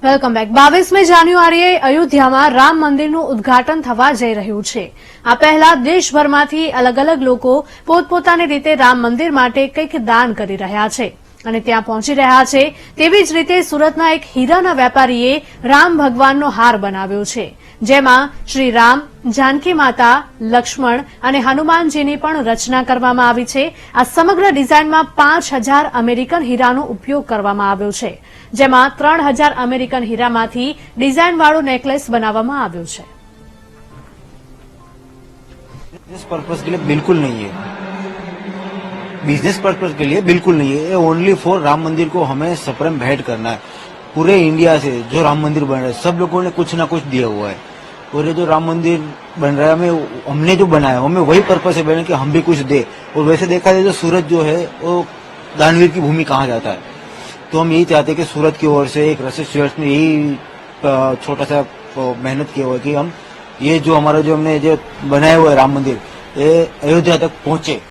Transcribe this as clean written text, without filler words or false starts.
Welcome back. 22મી જાન્યુઆરીએ અયોધ્યામાં રામ મંદિરનું ઉદ્ઘાટન થવા જઈ રહ્યું છે। આ પહેલા દેશભરમાંથી અલગ અલગ લોકો પોતપોતાની રીતે રામ મંદિર માટે કંઈક દાન કરી રહ્યા છે અને ત્યાં પહોંચી રહ્યા છે। તેવી જ રીતે સુરતના એક હીરાના વેપારીએ રામ ભગવાનનો હાર બનાવ્યો છે, જેમાં શ્રી રામ, જાનકી માતા, લક્ષ્મણ અને હનુમાનજીની પણ રચના કરવામાં આવી છે। આ સમગ્ર ડિઝાઇનમાં 5000 અમેરિકન હીરાનો ઉપયોગ કરવામાં આવ્યો છે, જેમાં 3000 અમેરિકન હીરામાંથી ડિઝાઇનવાળો નેકલેસ બનાવવામાં આવ્યો છે। बिजनेस पर्पस के लिए बिल्कुल नहीं है, बिजनेस पर्पस के लिए बिल्कुल नहीं है। ये ओनली फॉर राम मंदिर को हमें सप्रेम भेंट करना है। पूरे इंडिया से जो राम मंदिर बन रहा है सब लोगों ने कुछ ना कुछ दिया हुआ है, और ये जो राम मंदिर बन रहा है हमने जो बनाया हमें वही पर्पस है बने कि हम भी कुछ दे। और वैसे देखा जाए तो सूरत जो है वो दानवीर की भूमि कहा जाता है, तो हम यही चाहते हैं कि सूरत की ओर से एक रसिक शेयर्स ने यही छोटा सा मेहनत किया हुआ है कि हम ये जो हमारा जो हमने जो बनाया हुआ है राम मंदिर ये अयोध्या तक पहुंचे।